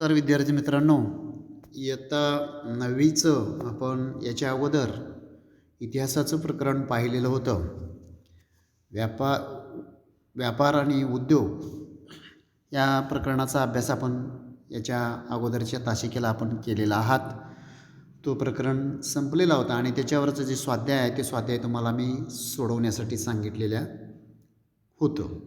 तर विद्यार्थी मित्रांनो, इयत्ता 9वीचं आपण याच्या अगोदर इतिहासाचं प्रकरण पाहिलेलं होतं. व्यापार व्यापार आणि उद्योग या प्रकरणाचा अभ्यास आपण याच्या अगोदरच्या तासिकेला आपण केलेला आहात. तो प्रकरण संपलेला होता आणि त्याच्यावरचं जे स्वाध्याय आहे ते स्वाध्याय तुम्हाला मी सोडवण्यासाठी सांगितलेल्या होतं.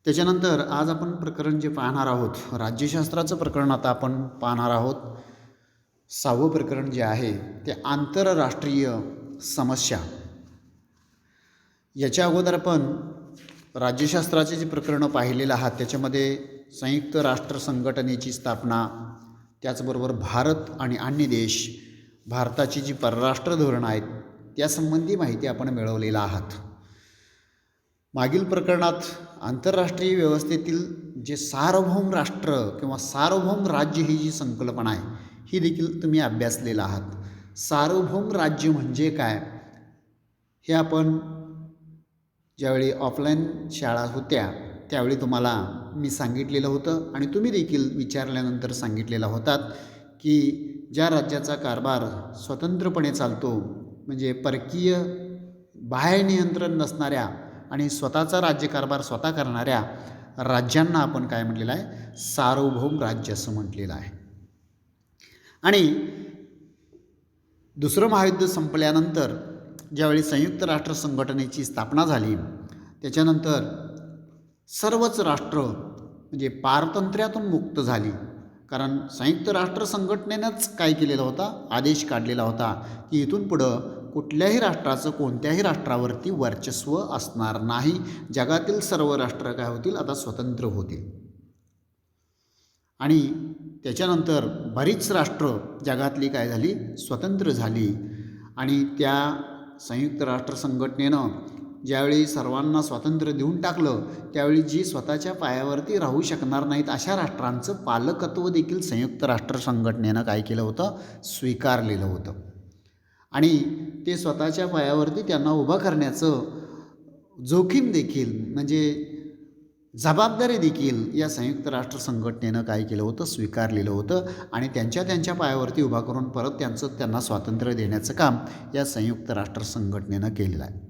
त्याच्यानंतर आज आपण प्रकरण जे पाहणार आहोत, राज्यशास्त्राचं प्रकरण आता आपण पाहणार आहोत. 6वं प्रकरण जे आहे ते आंतरराष्ट्रीय समस्या. याच्या अगोदर आपण राज्यशास्त्राचे जे प्रकरणं पाहिलेलं आहात त्याच्यामध्ये संयुक्त राष्ट्र संघटनेची स्थापना, त्याचबरोबर भारत आणि अन्य देश, भारताची जी परराष्ट्र धोरणं आहेत त्यासंबंधी माहिती आपण मिळवलेला आहात. मागील प्रकरणात आंतरराष्ट्रीय व्यवस्थेतील जे सार्वभौम राष्ट्र किंवा सार्वभौम राज्य ही जी संकल्पना आहे ही देखील तुम्ही अभ्यासलेला आहात. सार्वभौम राज्य म्हणजे काय हे आपण ज्यावेळी ऑफलाईन शाळा होत्या त्यावेळी तुम्हाला मी सांगितलेलं होतं आणि तुम्ही देखील विचारल्यानंतर सांगितलेला होतात की ज्या राज्याचा कारभार स्वतंत्रपणे चालतो, म्हणजे परकीय बाह्य नियंत्रण नसणाऱ्या आणि स्वतःचा राज्यकारभार स्वतः करणाऱ्या राज्यांना आपण काय म्हटलेलं आहे, सार्वभौम राज्य असं म्हटलेलं आहे. आणि दुसरं महायुद्ध संपल्यानंतर ज्यावेळी संयुक्त राष्ट्र संघटनेची स्थापना झाली त्याच्यानंतर सर्वच राष्ट्र म्हणजे पारतंत्र्यातून मुक्त झाली. कारण संयुक्त राष्ट्र संघटनेनंच काय केलेला होता, आदेश काढलेला होता की इथून पुढं कुठल्याही राष्ट्राचं कोणत्याही राष्ट्रावरती वर्चस्व असणार नाही. जगातील सर्व राष्ट्र काय होतील, आता स्वतंत्र होतील. आणि त्याच्यानंतर बरीच राष्ट्र जगातली काय झाली, स्वतंत्र झाली. आणि त्या संयुक्त राष्ट्र संघटनेनं ज्यावेळी सर्वांना स्वातंत्र्य देऊन टाकलं त्यावेळी जी स्वतःच्या पायावरती राहू शकणार नाहीत अशा राष्ट्रांचं पालकत्व देखील संयुक्त राष्ट्र संघटनेनं काय केलं होतं, स्वीकारलेलं होतं. आणि ते स्वतःच्या पायावरती त्यांना उभं करण्याचं जोखीम देखील म्हणजे जबाबदारी देखील या संयुक्त राष्ट्र संघटनेनं काय केलं होतं, स्वीकारलेलं होतं. आणि त्यांच्या पायावरती उभा करून परत त्यांना स्वातंत्र्य देण्याचं काम या संयुक्त राष्ट्र संघटनेनं केलेलं आहे.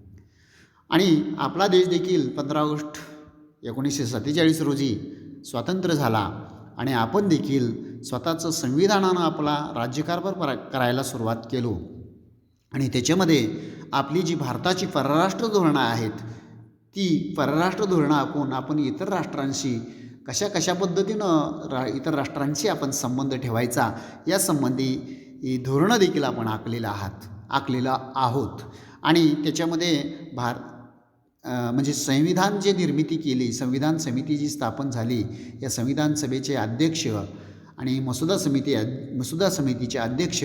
आणि आपला देश देखील 15 ऑगस्ट 1947 रोजी स्वतंत्र झाला आणि आपण देखील स्वतःचं संविधानानं आपला राज्यकारभार करायला सुरुवात केलो. आणि त्याच्यामध्ये आपली जी भारताची परराष्ट्र धोरणं आहेत ती परराष्ट्र धोरणं आपण इतर राष्ट्रांशी कशा पद्धतीनं इतर राष्ट्रांशी आपण संबंध ठेवायचा या संबंधी धोरणं देखील आपण आखलेलं आहोत. आणि त्याच्यामध्ये म्हणजे संविधान जे निर्मिती केली, संविधान समिती जी स्थापन झाली, या संविधान सभेचे अध्यक्ष आणि मसुदा समितीचे अध्यक्ष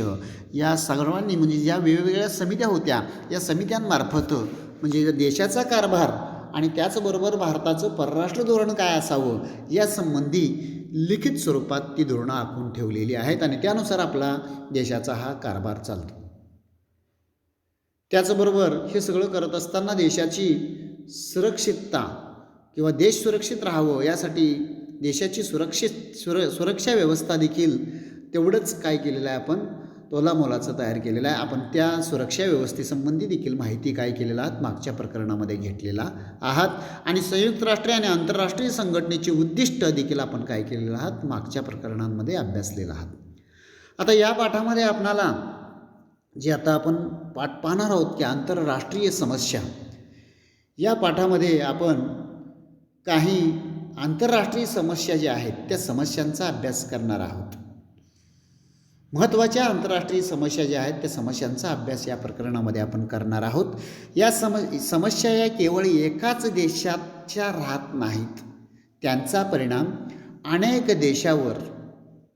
या सर्वांनी म्हणजे ज्या वेगवेगळ्या समित्या होत्या या समित्यांमार्फत म्हणजे देशाचा कारभार आणि त्याचबरोबर भारताचं परराष्ट्र धोरण काय असावं या संबंधी लिखित स्वरूपात ती धोरणं आखून ठेवलेली आहेत आणि त्यानुसार आपला देशाचा हा कारभार चालतो. त्याचबरोबर हे सगळं करत असताना देशाची सुरक्षितता किंवा देश सुरक्षित राहावं यासाठी देशाची सुरक्षा व्यवस्था देखील तेवढंच काय केलेलं आहे, आपण तोलामोलाचं तयार केलेलं आहे. आपण त्या सुरक्षा व्यवस्थेसंबंधी देखील माहिती काय केलेलं आहात, मागच्या प्रकरणामध्ये घेतलेला आहात. आणि संयुक्त राष्ट्रीय आणि आंतरराष्ट्रीय संघटनेचे उद्दिष्ट देखील आपण काय केलेलं आहात, मागच्या प्रकरणांमध्ये अभ्यासलेलं आहात. आता या पाठामध्ये आपणाला जे आता आपण पाठ पाहणार आहोत की आंतरराष्ट्रीय समस्या, या पाठामध्ये आपण काही आंतरराष्ट्रीय समस्या ज्या आहेत त्या समस्यांचा अभ्यास करणार आहोत. महत्त्वाच्या आंतरराष्ट्रीय समस्या ज्या आहेत त्या समस्यांचा अभ्यास या प्रकरणामध्ये आपण करणार आहोत. या समस्या या केवळ एकाच देशाच्या राहत नाहीत, त्यांचा परिणाम अनेक देशावर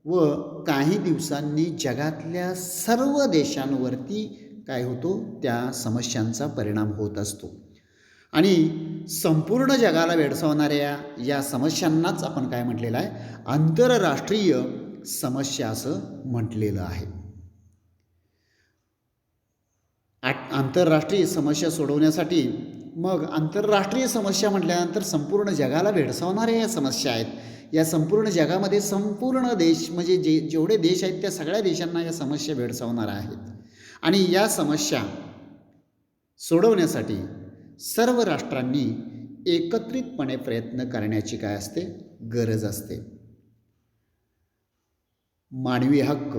व काही दिवसांनी जगातल्या सर्व देशांवरती काय होतो, त्या समस्यांचा परिणाम होत असतो. आणि संपूर्ण जगाला भेडसावणाऱ्या या समस्यांनाच आपण काय म्हटलेलं आहे, आंतरराष्ट्रीय समस्या असं म्हटलेलं आहे. आंतरराष्ट्रीय समस्या सोडवण्यासाठी मग आंतरराष्ट्रीय समस्या म्हटल्यानंतर संपूर्ण जगाला भेडसावणाऱ्या या समस्या आहेत या संपूर्ण जगामध्ये संपूर्ण देश म्हणजे जेवढे देश आहेत त्या सगळ्या देशांना या समस्या भेडसावणाऱ्या आहेत. आणि या समस्या सोडवण्यासाठी सर्व राष्ट्रांनी एकत्रितपणे प्रयत्न करण्याची काय असते, गरज असते. मानवी हक्क,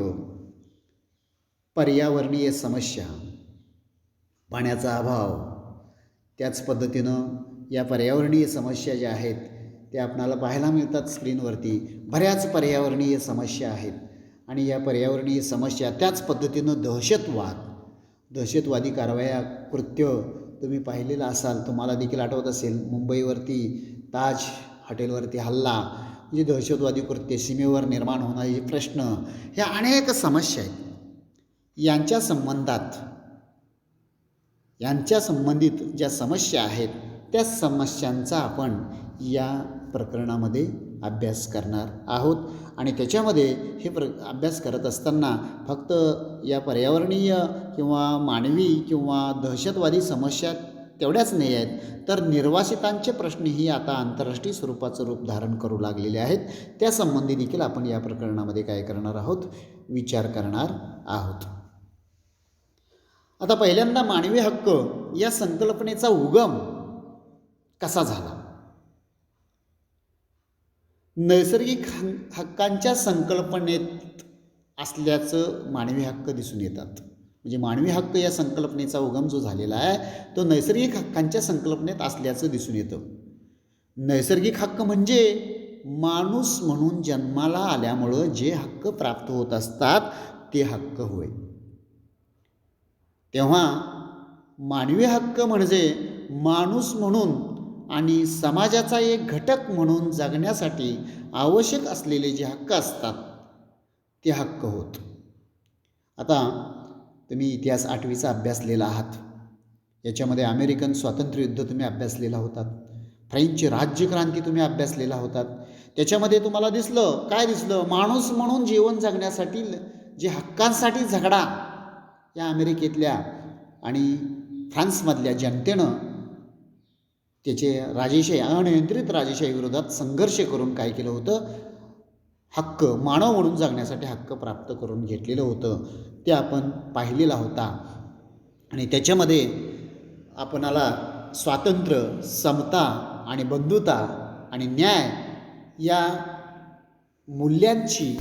पर्यावरणीय समस्या, पाण्याचा अभाव, त्याच पद्धतीनं या पर्यावरणीय समस्या ज्या आहेत त्या आपणाला पाहायला मिळतात स्क्रीनवरती. बऱ्याच पर्यावरणीय समस्या आहेत आणि या पर्यावरणीय समस्या त्याच पद्धतीनं दहशतवादी कारवाया, कृत्य तुम्ही पाहिलेलं असाल, तुम्हाला देखील आठवत असेल. मुंबईवरती ताज हॉटेलवरती हल्ला म्हणजे दहशतवादी कृत्य, सीमेवर निर्माण होणारे प्रश्न, ह्या अनेक समस्या आहेत. यांच्या संबंधित ज्या समस्या आहेत त्या समस्यांचा आपण या प्रकरणामध्ये अभ्यास करणार आहोत. आणि त्याच्यामध्ये हे अभ्यास करत असताना फक्त या पर्यावरणीय किंवा मानवी किंवा दहशतवादी समस्या तेवढ्याच नाही आहेत, तर निर्वासितांचे प्रश्नही आता आंतरराष्ट्रीय स्वरूपाचं रूप धारण करू लागलेले आहेत. त्यासंबंधी देखील आपण या प्रकरणामध्ये काय करणार आहोत, विचार करणार आहोत. आता पहिल्यांदा मानवी हक्क या संकल्पनेचा उगम कसा झाला. नैसर्गिक हक्कांच्या संकल्पनेत असल्याचं मानवी हक्क दिसून येतात. म्हणजे मानवी हक्क या संकल्पनेचा उगम जो झालेला आहे तो नैसर्गिक हक्कांच्या संकल्पनेत असल्याचं दिसून येतं. नैसर्गिक हक्क म्हणजे माणूस म्हणून जन्माला आल्यामुळं जे हक्क प्राप्त होत असतात ते हक्क होय. तेव्हा मानवी हक्क म्हणजे माणूस म्हणून आणि समाजाचा एक घटक म्हणून जगण्यासाठी आवश्यक असलेले जे हक्क असतात ते हक्क होत. आता तुम्ही इतिहास 8वीचा अभ्यासलेला आहात. याच्यामध्ये अमेरिकन स्वातंत्र्ययुद्ध तुम्ही अभ्यासलेला होतात. फ्रेंच राज्यक्रांती तुम्ही अभ्यासलेला होतात. त्याच्यामध्ये तुम्हाला काय दिसलं, माणूस म्हणून जीवन जगण्यासाठी जे हक्कांसाठी झगडा या अमेरिकेतल्या आणि फ्रान्समधल्या जनतेनं त्याचे अनियंत्रित राजेशाही विरोधात संघर्ष करून काय केलं होतं, हक्क, मानव म्हणून जगण्यासाठी हक्क प्राप्त करून घेतलेलं होतं. ते आपण पाहिलेला होता. आणि त्याच्यामध्ये आपणाला स्वातंत्र्य, समता आणि बंधुता आणि न्याय या मूल्यांची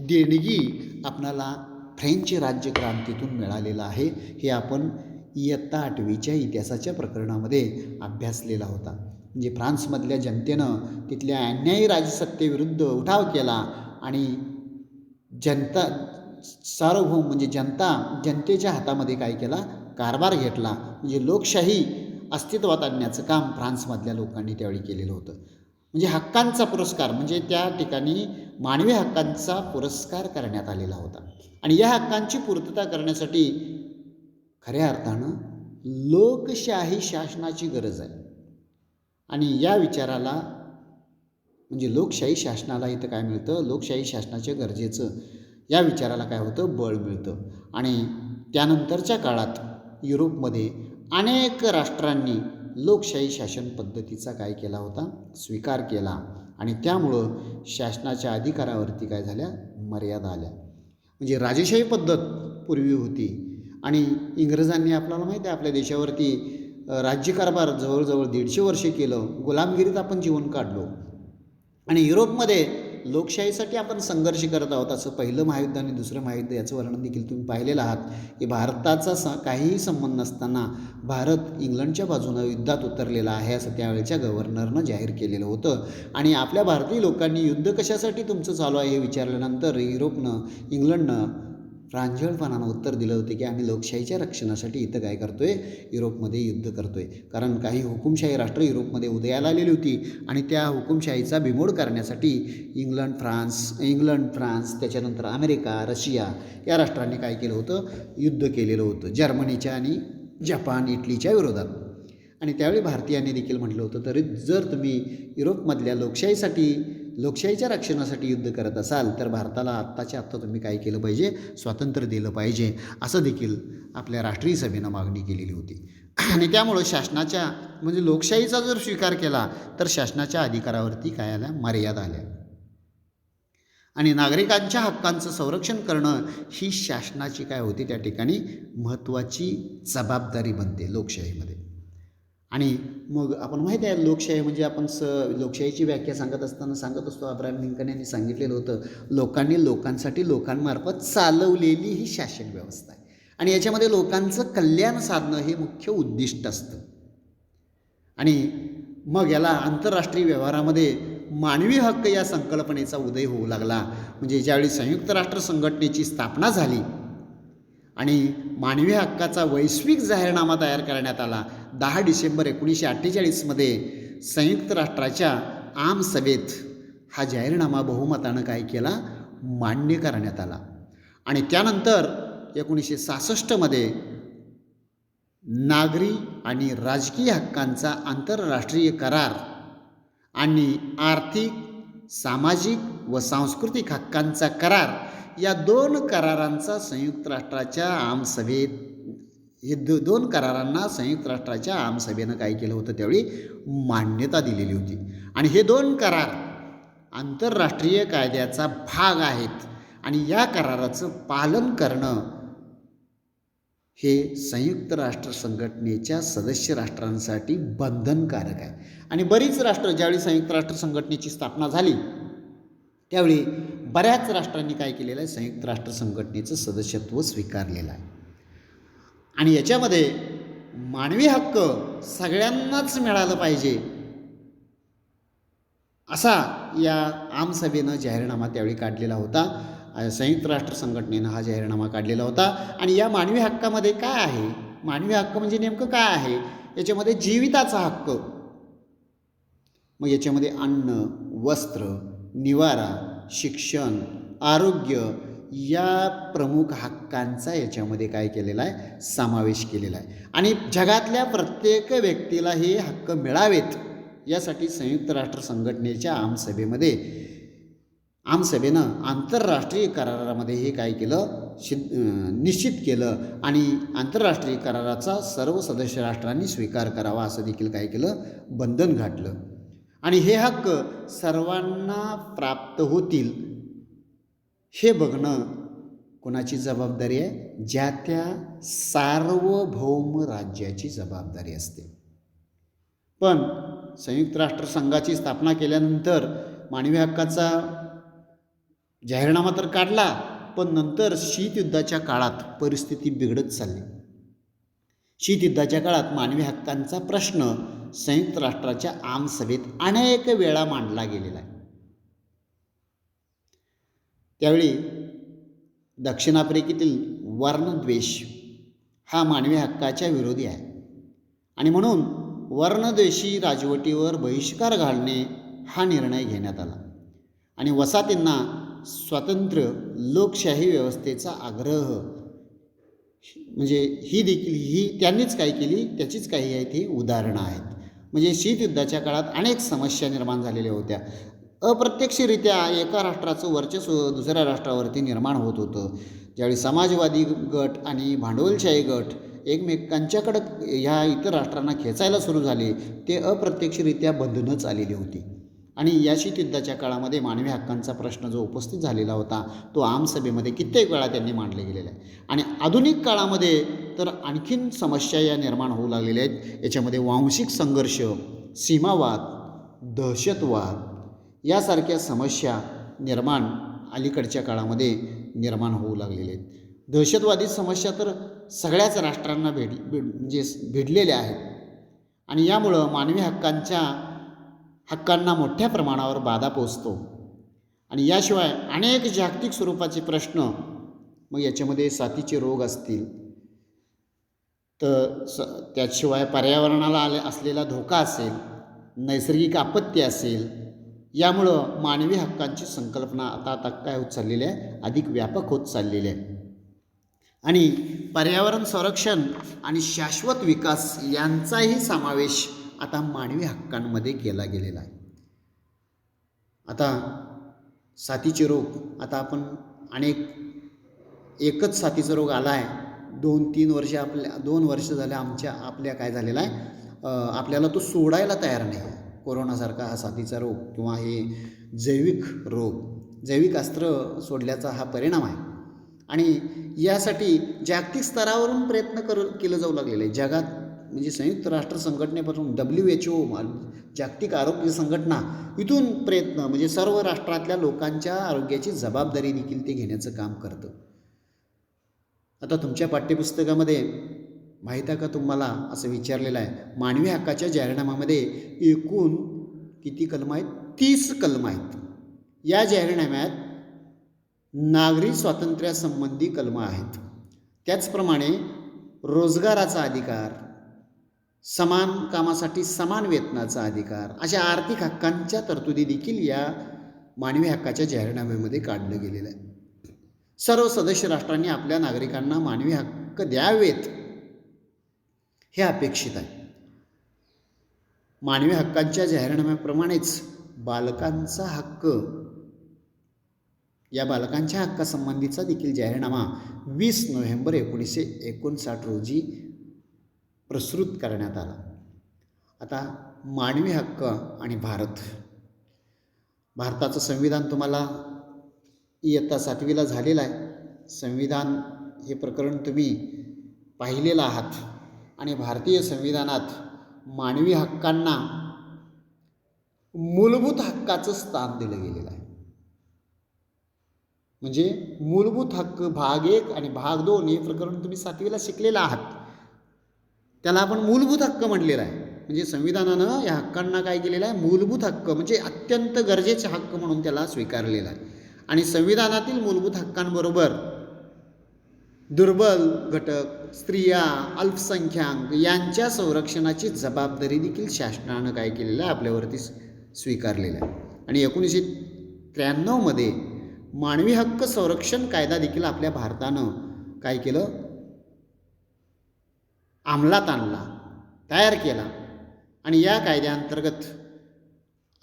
देणगी आपणाला फ्रेंच राज्यक्रांतीतून मिळालेलं आहे. हे आपण इयत्ता 8वीच्या इतिहासाच्या प्रकरणामध्ये अभ्यासलेला होता. म्हणजे फ्रान्समधल्या जनतेनं तिथल्या अन्यायी राजसत्तेविरुद्ध उठाव केला आणि सार्वभौम म्हणजे जनतेच्या हातामध्ये काय केला, कारभार घेतला. म्हणजे लोकशाही अस्तित्वात आणण्याचं काम फ्रान्समधल्या लोकांनी त्यावेळी केलेलं होतं. म्हणजे हक्कांचा पुरस्कार म्हणजे त्या ठिकाणी मानवी हक्कांचा पुरस्कार करण्यात आलेला होता. आणि या हक्कांची पूर्तता करण्यासाठी खऱ्या अर्थानं लोकशाही शासनाची गरज आहे. आणि या विचाराला म्हणजे लोकशाही शासनाला इथं काय मिळतं, लोकशाही शासनाच्या गरजेचं या विचाराला काय होतं, बळ मिळतं. आणि त्यानंतरच्या काळात युरोपमध्ये अनेक राष्ट्रांनी लोकशाही शासन पद्धतीचा काय केला होता, स्वीकार केला. आणि त्यामुळं शासनाच्या अधिकारावरती काय झाल्या, मर्यादा आल्या. म्हणजे राजेशाही पद्धत पूर्वी होती आणि इंग्रजांनी आपल्याला माहिती आहे आपल्या देशावरती राज्यकारभार जवळजवळ 150 वर्षे केलं. गुलामगिरीत आपण जीवन काढलो. आणि युरोपमध्ये लोकशाहीसाठी आपण संघर्ष करत आहोत. असं पहिलं महायुद्ध आणि दुसरं महायुद्ध याचं वर्णन देखील तुम्ही पाहिलेलं आहात की भारताचा काहीही संबंध नसताना भारत इंग्लंडच्या बाजूनं युद्धात उतरलेला आहे असं त्यावेळेच्या गव्हर्नरनं जाहीर केलेलं होतं. आणि आपल्या भारतीय लोकांनी युद्ध कशासाठी तुमचं चालू आहे हे विचारल्यानंतर इंग्लंडनं प्रांजळपणानं उत्तर दिलं होतं की आम्ही लोकशाहीच्या रक्षणासाठी इथं काय करतोय, युरोपमध्ये युद्ध करतोय. कारण काही हुकुमशाही राष्ट्र युरोपमध्ये उदयाला आलेली होती आणि त्या हुकुमशाहीचा बिमोड करण्यासाठी इंग्लंड, फ्रान्स त्याच्यानंतर अमेरिका, रशिया या राष्ट्रांनी काय केलं होतं, युद्ध केलेलं होतं जर्मनीच्या आणि जपान, इटलीच्या विरोधात. आणि त्यावेळी भारतीयांनी देखील म्हटलं होतं, तरी जर तुम्ही युरोपमधल्या लोकशाहीच्या रक्षणासाठी युद्ध करत असाल तर भारताला आत्ताच्या आत्ता तुम्ही काय केलं पाहिजे, स्वातंत्र्य दिलं पाहिजे असं देखील आपल्या राष्ट्रीय सभेनं मागणी केलेली होती. आणि त्यामुळं शासनाच्या म्हणजे लोकशाहीचा जर स्वीकार केला तर शासनाच्या अधिकारावरती काय आल्या, मर्यादा आल्या. आणि नागरिकांच्या हक्कांचं संरक्षण करणं ही शासनाची काय होती त्या ठिकाणी महत्त्वाची जबाबदारी बनते लोकशाहीमध्ये. आणि मग आपण माहिती आहे लोकशाही म्हणजे आपण लोकशाहीची व्याख्या सांगत असताना सांगत असतो अब्राहम लिंकन यांनी सांगितलेलं होतं, लोकांनी लोकांसाठी लोकांमार्फत चालवलेली ही शासन व्यवस्था आहे आणि याच्यामध्ये लोकांचं कल्याण साधणं हे मुख्य उद्दिष्ट असतं. आणि मग याला आंतरराष्ट्रीय व्यवहारामध्ये मानवी हक्क या संकल्पनेचा उदय होऊ लागला. म्हणजे ज्यावेळी संयुक्त राष्ट्र संघटनेची स्थापना झाली आणि मानवी हक्काचा वैश्विक जाहीरनामा तयार करण्यात आला 10 डिसेंबर 1948 संयुक्त राष्ट्राच्या आमसभेत हा जाहीरनामा बहुमतानं काय केला, मान्य करण्यात आला. आणि त्यानंतर 1966 नागरी आणि राजकीय हक्कांचा आंतरराष्ट्रीय करार आणि आर्थिक, सामाजिक व सांस्कृतिक हक्कांचा करार या 2 करारांचा संयुक्त राष्ट्राच्या आमसभेत हे दोन करारांना संयुक्त राष्ट्राच्या आमसभेनं काय केलं होतं, त्यावेळी मान्यता दिलेली होती. आणि हे 2 करार आंतरराष्ट्रीय कायद्याचा भाग आहेत आणि या कराराचं पालन करणं हे संयुक्त राष्ट्र संघटनेच्या सदस्य राष्ट्रांसाठी बंधनकारक आहे. आणि बरीच राष्ट्र ज्यावेळी संयुक्त राष्ट्र संघटनेची स्थापना झाली त्यावेळी बऱ्याच राष्ट्रांनी काय केलेलं आहे, संयुक्त राष्ट्र संघटनेचं सदस्यत्व स्वीकारलेलं आहे. आणि याच्यामध्ये मानवी हक्क सगळ्यांनाच मिळालं पाहिजे असा या आमसभेनं जाहीरनामा त्यावेळी काढलेला होता. संयुक्त राष्ट्र संघटनेनं हा जाहीरनामा काढलेला होता. आणि या मानवी हक्कामध्ये काय आहे, मानवी हक्क म्हणजे नेमकं काय आहे, याच्यामध्ये जीविताचा हक्क, मग याच्यामध्ये अन्न, वस्त्र, निवारा, शिक्षण, आरोग्य या प्रमुख हक्कांचा याच्यामध्ये काय केलेला आहे, समावेश केलेला आहे. आणि जगातल्या प्रत्येक व्यक्तीला हे हक्क मिळावेत यासाठी संयुक्त राष्ट्र संघटनेच्या आमसभेनं आंतरराष्ट्रीय करारामध्ये हे काय केलं, निश्चित केलं आणि आंतरराष्ट्रीय कराराचा सर्व सदस्य राष्ट्रांनी स्वीकार करावा असं देखील काय केलं, बंधन घातलं. आणि हे हक्क सर्वांना प्राप्त होतील हे बघणं कोणाची जबाबदारी आहे, ज्या त्या सार्वभौम राज्याची जबाबदारी असते. पण संयुक्त राष्ट्र संघाची स्थापना केल्यानंतर मानवी हक्काचा जाहीरनामा तर काढला, पण नंतर शीतयुद्धाच्या काळात परिस्थिती बिघडत चालली. शीतयुद्धाच्या काळात मानवी हक्कांचा प्रश्न संयुक्त राष्ट्राच्या आमसभेत अनेक वेळा मांडला गेलेला आहे. त्यावेळी दक्षिण आफ्रिकेतील वर्णद्वेष हा मानवी हक्काच्या विरोधी आहे आणि म्हणून वर्णद्वेषी राजवटीवर बहिष्कार घालणे हा निर्णय घेण्यात आला. आणि वसाहतींना स्वतंत्र लोकशाही व्यवस्थेचा आग्रह, म्हणजे ही त्यांनीच काय केली, त्याचीच काही आहे ती उदाहरणं आहेत. म्हणजे शीतयुद्धाच्या काळात अनेक समस्या निर्माण झालेल्या होत्या. अप्रत्यक्षरित्या एका राष्ट्राचं वर्चस्व दुसऱ्या राष्ट्रावरती निर्माण होत होतं. ज्यावेळी समाजवादी गट आणि भांडवलशाही गट एकमेकांच्याकडं ह्या इतर राष्ट्रांना खेचायला सुरू झाले, ते अप्रत्यक्षरित्या बंधनच आलेली होती. आणि या शीतयुद्धाच्या काळामध्ये मानवी हक्कांचा प्रश्न जो उपस्थित झालेला होता तो आमसभेमध्ये कित्येक वेळा त्यांनी मांडले गेलेला आहे. आणि आधुनिक काळामध्ये तर आणखीन समस्या या निर्माण होऊ लागलेल्या आहेत. याच्यामध्ये वांशिक संघर्ष, सीमावाद, दहशतवाद यासारख्या समस्या अलीकडच्या काळामध्ये निर्माण होऊ लागलेल्या आहेत. दहशतवादी समस्या तर सगळ्याच राष्ट्रांना भिडलेल्या आहेत आणि यामुळं मानवी हक्कांना मोठ्या प्रमाणावर बाधा पोचतो. आणि याशिवाय अनेक जागतिक स्वरूपाचे प्रश्न, मग याच्यामध्ये साथीचे रोग असतील तर त्याशिवाय पर्यावरणाला असलेला धोका असेल, नैसर्गिक आपत्ती असेल, यामुळं मानवी हक्कांची संकल्पना आता काय होत चाललेली आहे, अधिक व्यापक होत चाललेली आहे. आणि पर्यावरण संरक्षण आणि शाश्वत विकास यांचाही समावेश आता मानवी हक्कांमध्ये केला गेलेला आहे. आता साथीचे रोग, आता आपण एकच साथीचा रोग आला आहे, 2 वर्ष झाले आपल्या काय झालेला आहे, आपल्याला तो सोडायला तयार नाही. कोरोनासारखा हा साथीचा रोग किंवा हे जैविक रोग जैविक अस्त्र सोडल्याचा हा परिणाम आहे. आणि यासाठी जागतिक स्तरावरून प्रयत्न केलं जाऊ लागलेलं आहे. जगात म्हणजे संयुक्त राष्ट्र संघटनेपासून WHO जागतिक आरोग्य संघटना इथून प्रयत्न म्हणजे सर्व राष्ट्रातल्या लोकांच्या आरोग्याची जबाबदारी देखील ते घेण्याचं काम करतं. आता तुमच्या पाठ्यपुस्तकामध्ये माहीत आहे का तुम्हाला असं विचारलेलं आहे, मानवी हक्काच्या जाहीरनाम्यामध्ये एकूण किती कलम आहेत? 30 कलम आहेत. या जाहीरनाम्यात नागरी स्वातंत्र्यासंबंधी कलम आहेत. त्याचप्रमाणे रोजगाराचा अधिकार, समान कामासाठी समान वेतनाचा अधिकार अशा आर्थिक हक्कांच्या तरतुदी देखील या मानवी हक्काच्या जाहीरनाम्यामध्ये काढलं गेलेलं आहे. सर्व सदस्य राष्ट्रांनी आपल्या नागरिकांना मानवी हक्क द्यावेत हे अपेक्षित आहे. मानवी हक्कांच्या जाहीरनाम्याप्रमाणेच बालकांचा हक्क, या बालकांच्या हक्कासंबंधीचा देखील जाहीरनामा 20 नोव्हेंबर 1959 रोजी प्रस्तुत करण्यात आला. आता मानवी हक्क आणि भारताचं संविधान तुम्हाला इयत्ता 7वीला झालेलं आहे. संविधान हे प्रकरण तुम्ही पाहिलेलं आहात आणि भारतीय संविधानात मानवी हक्कांना मूलभूत हक्काचं स्थान दिलं गेलेलं आहे. म्हणजे मूलभूत हक्क भाग 1 आणि भाग 2 हे प्रकरण तुम्ही 7वीला शिकलेलं आहात. त्याला आपण मूलभूत हक्क म्हटलेला आहे. म्हणजे संविधानानं या हक्कांना काय केलेलं आहे? मूलभूत हक्क म्हणजे अत्यंत गरजेचे हक्क म्हणून त्याला स्वीकारलेला आहे. आणि संविधानातील मूलभूत हक्कांबरोबर दुर्बल घटक, स्त्रिया, अल्पसंख्याक यांच्या संरक्षणाची जबाबदारी देखील शासनानं काय केलेलं आहे? आपल्यावरती स्वीकारलेलं आहे. आणि 1993 मानवी हक्क संरक्षण कायदा देखील आपल्या भारतानं काय केलं? अंमलात आणला, तयार केला. आणि या कायद्याअंतर्गत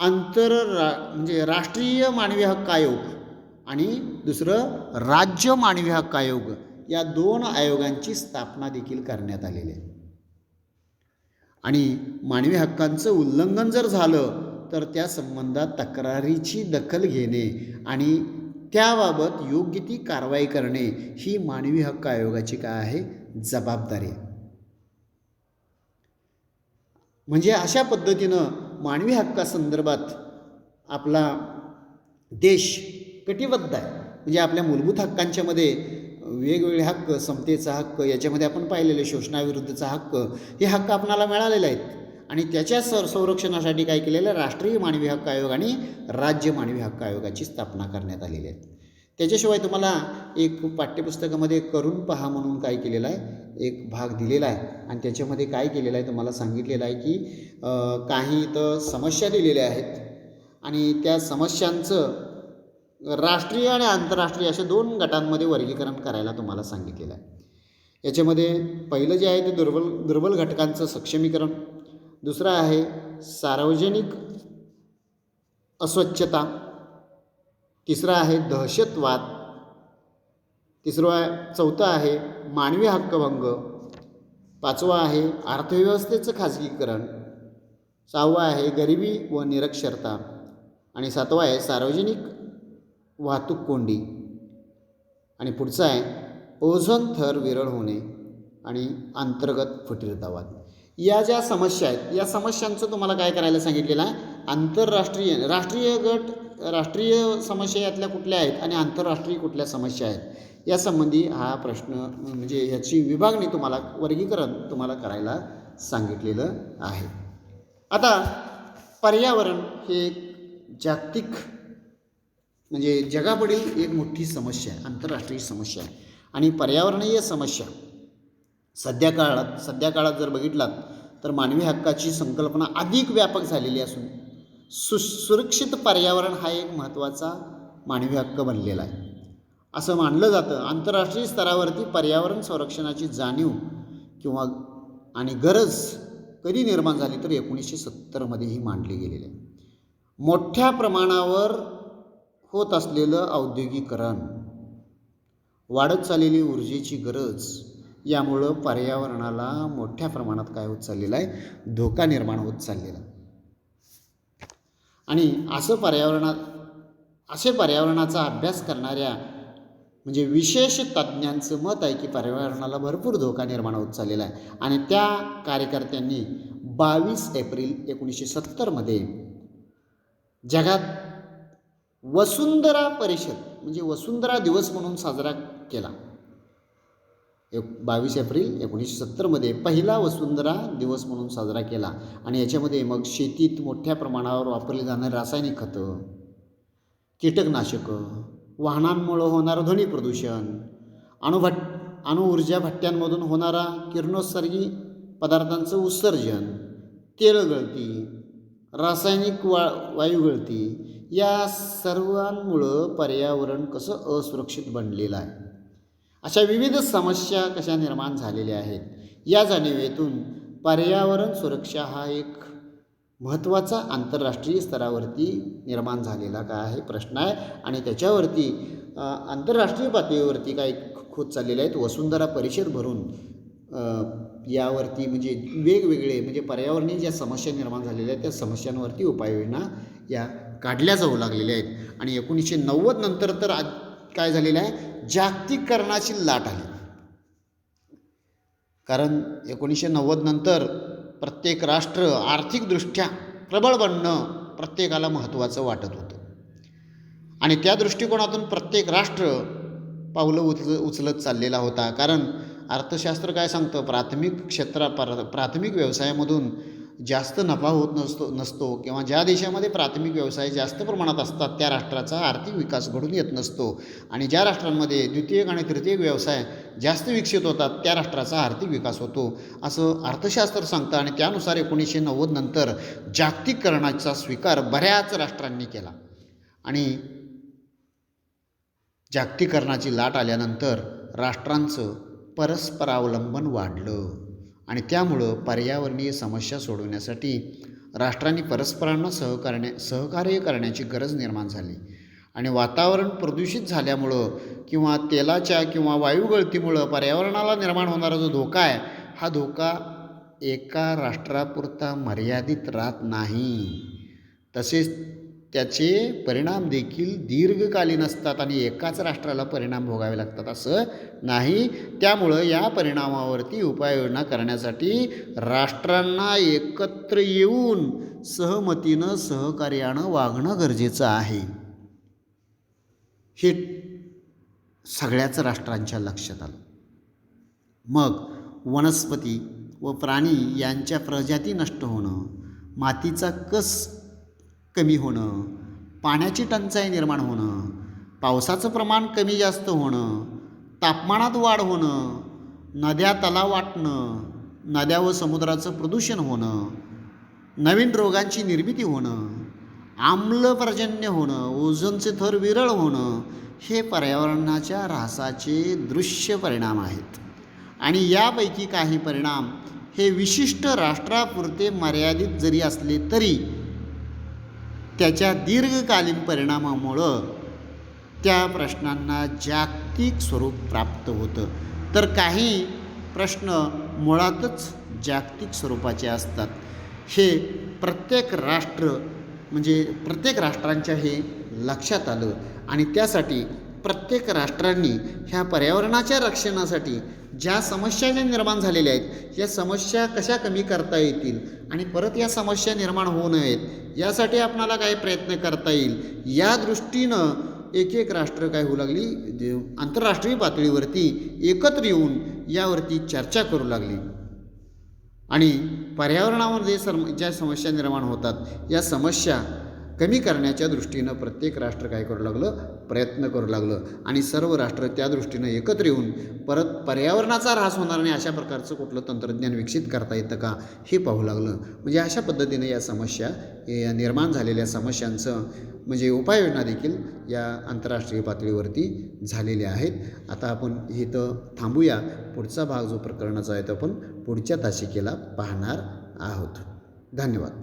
म्हणजे राष्ट्रीय मानवी हक्क आयोग आणि दुसरं राज्य मानवी हक्क आयोग या 2 आयोगांची स्थापना देखील करण्यात आलेली आहे. आणि मानवी हक्कांचं उल्लंघन जर झालं तर त्या संबंधात तक्रारीची दखल घेणे आणि त्याबाबत योग्य ती कारवाई करणे ही मानवी हक्क आयोगाची काय आहे? जबाबदारी आहे. म्हणजे अशा पद्धतीनं मानवी हक्कासंदर्भात आपला देश कटिबद्ध आहे. म्हणजे आपल्या मूलभूत हक्कांच्यामध्ये वेगवेगळे हक्क, समतेचा हक्क, याच्यामध्ये आपण पाहिलेले शोषणाविरुद्धचा हक्क, हे हक्क आपणाला मिळालेले आहेत. आणि त्याच्या संरक्षणासाठी काय केलेलं आहे? राष्ट्रीय मानवी हक्क आयोग आणि राज्य मानवी हक्क आयोगाची स्थापना करण्यात आलेली आहे. त्याच्याशिवाय तुम्हाला एक पाठ्यपुस्तकामध्ये करून पहा म्हणून काय केलेलं आहे? एक भाग दिलेला आहे. आणि त्याच्यामध्ये काय केलेलं आहे? तुम्हाला सांगितलेलं आहे की काही इथं समस्या दिलेल्या आहेत आणि त्या समस्यांचं राष्ट्रीय आणि आंतरराष्ट्रीय अशा 2 गटांमध्ये वर्गीकरण करायला तुम्हाला सांगितलेलं आहे. याच्यामध्ये पहिलं जे आहे ते दुर्बल घटकांचं सक्षमीकरण, दुसरं आहे सार्वजनिक अस्वच्छता, तिसरं आहे दहशतवाद, चौथं आहे मानवी हक्कभंग, 5वं आहे अर्थव्यवस्थेचं खाजगीकरण, 6वं आहे गरिबी व निरक्षरता आणि 7वं आहे सार्वजनिक वाहतूक कोंडी आणि पुढचं आहे ओझोन थर विरळ होणे आणि अंतर्गत फुटीरतावाद. या ज्या समस्या आहेत या समस्यांचं तुम्हाला काय करायला सांगितलेलं आहे? आंतरराष्ट्रीय, राष्ट्रीय समस्या यातल्या कुठल्या आहेत आणि आंतरराष्ट्रीय कुठल्या समस्या आहेत यासंबंधी हा प्रश्न म्हणजे ह्याची विभागणी तुम्हाला, वर्गीकरण तुम्हाला करायला सांगितलेलं आहे. आता पर्यावरण हे जागतिक म्हणजे जगापुढील एक मोठी समस्या आहे, आंतरराष्ट्रीय समस्या आहे. आणि पर्यावरणीय समस्या सध्या काळात जर बघितलात तर मानवी हक्काची संकल्पना अधिक व्यापक झालेली असून सुरक्षित पर्यावरण हा एक महत्त्वाचा मानवी हक्क बनलेला आहे असं मानलं जातं. आंतरराष्ट्रीय स्तरावरती पर्यावरण संरक्षणाची जाणीव किंवा आणि गरज कधी निर्माण झाली तर 1970 ही मांडली गेलेली आहे. मोठ्या प्रमाणावर होत असलेलं औद्योगिकरण, वाढत चाललेली ऊर्जेची गरज यामुळं पर्यावरणाला मोठ्या प्रमाणात काय होत चाललेलं आहे? धोका निर्माण होत चाललेला. आणि असं असे पर्यावरणाचा अभ्यास करणाऱ्या म्हणजे विशेष तज्ज्ञांचं मत आहे की पर्यावरणाला भरपूर धोका निर्माण होत चाललेला आहे. आणि त्या कार्यकर्त्यांनी 22 एप्रिल 1970मध्ये जगात वसुंधरा परिषद म्हणजे वसुंधरा दिवस म्हणून साजरा केला. 22 एप्रिल 1970मध्ये पहिला वसुंधरा दिवस म्हणून साजरा केला. आणि याच्यामध्ये मग शेतीत मोठ्या प्रमाणावर वापरली जाणारी रासायनिक खतं, कीटकनाशकं, वाहनांमुळं होणारं ध्वनी प्रदूषण, अणुऊर्जा भट्ट्यांमधून होणारा किरणोत्सर्गी पदार्थांचं उत्सर्जन, तेल गळती, रासायनिक वायू गळती, या सर्वांमुळं पर्यावरण कसं असुरक्षित बनलेलं आहे. अशा विविध समस्या कशा निर्माण झालेल्या आहेत. या जाणिवेतून पर्यावरण सुरक्षा हा एक महत्त्वाचा आंतरराष्ट्रीय स्तरावरती निर्माण झालेला काय आहे प्रश्न आहे. आणि त्याच्यावरती आंतरराष्ट्रीय पातळीवरती काय होत चाललेले आहेत. वसुंधरा परिषद भरून यावरती म्हणजे वेगवेगळे म्हणजे पर्यावरणीय ज्या समस्या निर्माण झालेल्या आहेत त्या समस्यांवरती उपाययोजना या काढल्या जाऊ लागलेल्या आहेत. आणि 1990 नंतर तर काय झालेलं आहे, जागतिकीकरणाची लाट आली. कारण 1990 नंतर प्रत्येक राष्ट्र आर्थिकदृष्ट्या प्रबळ बनणं प्रत्येकाला महत्त्वाचं वाटत होतं. आणि त्या दृष्टिकोनातून प्रत्येक राष्ट्र पावलं उचलत चाललेला होता. कारण अर्थशास्त्र काय सांगतं, प्राथमिक व्यवसायामधून जास्त नफा होत नसतो किंवा ज्या देशामध्ये प्राथमिक व्यवसाय जास्त प्रमाणात असतात त्या राष्ट्राचा आर्थिक विकास घडून येत नसतो. आणि ज्या राष्ट्रांमध्ये द्वितीयक आणि तृतीयक व्यवसाय जास्त विकसित होतात त्या राष्ट्राचा आर्थिक विकास होतो असं अर्थशास्त्र सांगतं. आणि त्यानुसार 1990 नंतर जागतिकीकरणाचा स्वीकार बऱ्याच राष्ट्रांनी केला. आणि जागतिकीकरणाची लाट आल्यानंतर राष्ट्रांचं परस्परावलंबन वाढलं. आणि त्यामुळं पर्यावरणीय समस्या सोडवण्यासाठी राष्ट्रांनी परस्परांना सहकार्य करण्याची गरज निर्माण झाली. आणि वातावरण प्रदूषित झाल्यामुळं किंवा तेलाच्या किंवा वायू गळतीमुळं पर्यावरणाला निर्माण होणारा जो धोका आहे हा धोका एका राष्ट्रापुरता मर्यादित राहत नाही. तसेच त्याचे परिणाम देखील दीर्घकालीन असतात आणि एकाच राष्ट्राला परिणाम भोगावे लागतात असं नाही. त्यामुळं या परिणामावरती उपाययोजना करण्यासाठी राष्ट्रांना एकत्र येऊन सहमतीनं सहकार्यानं वागणं गरजेचं आहे. हे सगळ्याच राष्ट्रांच्या लक्षात आलं. मग वनस्पती व प्राणी यांच्या प्रजाती नष्ट होणं, मातीचा कस कमी होणं, पाण्याची टंचाई निर्माण होणं, पावसाचं प्रमाण कमी जास्त होणं, तापमानात वाढ होणं, नद्या तलाव वाटणं, नद्या व समुद्राचं प्रदूषण होणं, नवीन रोगांची निर्मिती होणं, आम्लपर्जन्य होणं, ओझोनचे थर विरळ होणं हे पर्यावरणाच्या ऱ्हासाचे दृश्य परिणाम आहेत. आणि यापैकी काही परिणाम हे विशिष्ट राष्ट्रापुरते मर्यादित जरी असले तरी त्याच्या दीर्घकालीन परिणामामुळं त्या प्रश्नांना जागतिक स्वरूप प्राप्त होतं. तर काही प्रश्न मुळातच जागतिक स्वरूपाचे असतात. हे प्रत्येक राष्ट्रांच्या हे लक्षात आलं. आणि त्यासाठी प्रत्येक राष्ट्रांनी ह्या पर्यावरणाच्या रक्षणासाठी ज्या समस्या ज्या निर्माण झालेल्या आहेत या समस्या कशा कमी करता येतील आणि परत या समस्या निर्माण होऊ नयेत यासाठी आपणाला काही प्रयत्न करता येईल या दृष्टीनं एक राष्ट्र काय होऊ लागली, आंतरराष्ट्रीय पातळीवरती एकत्र येऊन यावरती चर्चा करू लागली. आणि पर्यावरणामध्ये ज्या समस्या निर्माण होतात या समस्या कमी करण्याच्या दृष्टीनं प्रत्येक राष्ट्र काय करू लागलं, प्रयत्न करू लागलं. आणि सर्व राष्ट्र त्या दृष्टीनं एकत्र येऊन परत पर्यावरणाचा ऱ्हास होणार नाही अशा प्रकारचं कुठलं तंत्रज्ञान विकसित करता येतं का हे पाहू लागलं. म्हणजे अशा पद्धतीने या समस्या या निर्माण झालेल्या समस्यांचं म्हणजे उपाययोजना देखील या आंतरराष्ट्रीय पातळीवरती झालेल्या आहेत. आता आपण इथं थांबूया. पुढचा भाग जो प्रकरणाचा आहे तो आपण पुढच्या तासिकेला पाहणार आहोत. धन्यवाद.